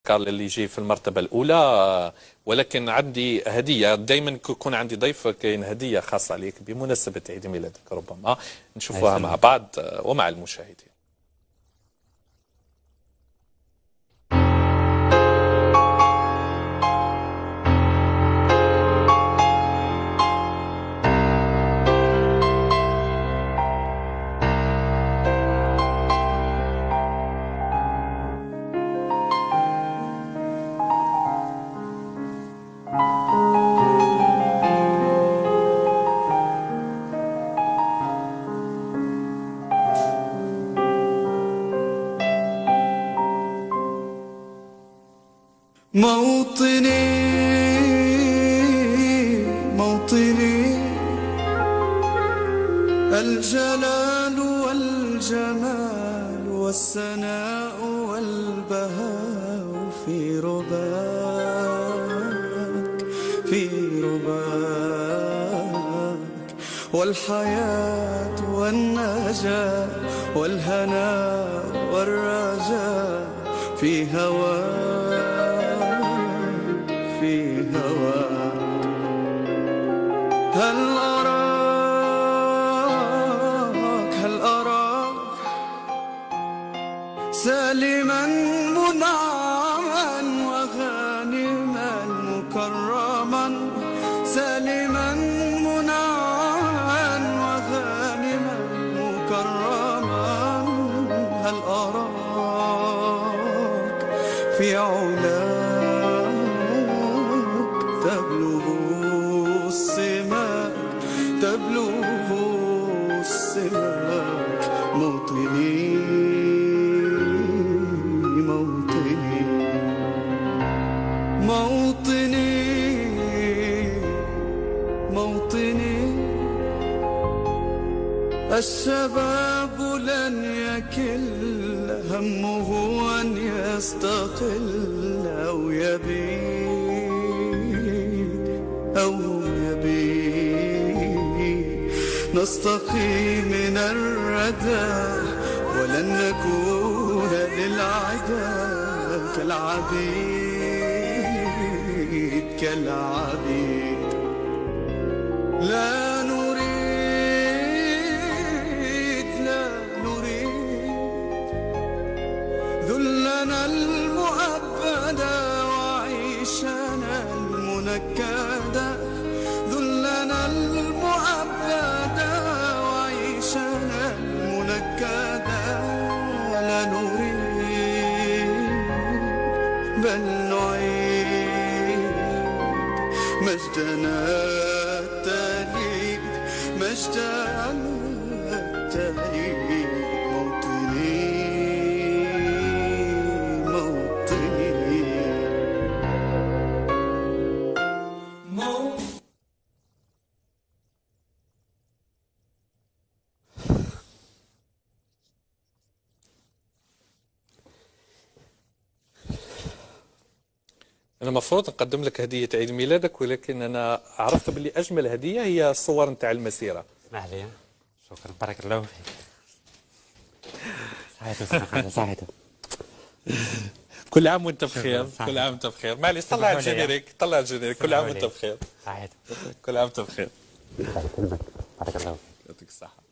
كارل اللي يجي في المرتبة الأولى. ولكن عندي هدية، دايما يكون عندي ضيف كاين هدية خاصة عليك بمناسبة عيد ميلادك، ربما نشوفها مع بعض ومع المشاهدين. موطني موطني الجلال والجمال والسناء والبهاء في رباك في رباك، والحياة والنجاة والهناء والرجاء في هواك في هواك. هل أراك سالما منعما وغانما مكرما، سالما منعما وغانما مكرما. هل أراك في علاك تبلغ السماك تبلغ السماك. موطني موطني موطني موطني. الشباب لن يكل همه أن يستقل أو يبيد أو يبيد. نستقي من الردى ولن نكون للعدا كالعبيد كالعبيد. لا نريد ذلنا المؤبدا وعيشنا المنكدا، ذلنا المؤبدا وعيشنا المنكدا. لا نريد بل نعيد مجدنا التالي مجدنا التالي. موطني أنا المفروض نقدم لك هدية عيد ميلادك، ولكن أنا عرفت باللي أجمل هدية هي الصور نتاع المسيرة. اسمح لي، شكرا، بارك الله فيك. صحيح صحيح. كل عام وأنت بخير، كل عام وأنت بخير. معليش طلع الجينيريك، طلع الجينيريك. كل عام وأنت بخير. صحيح. كل عام وأنت بخير. بارك الله فيك. يعطيك الصحة.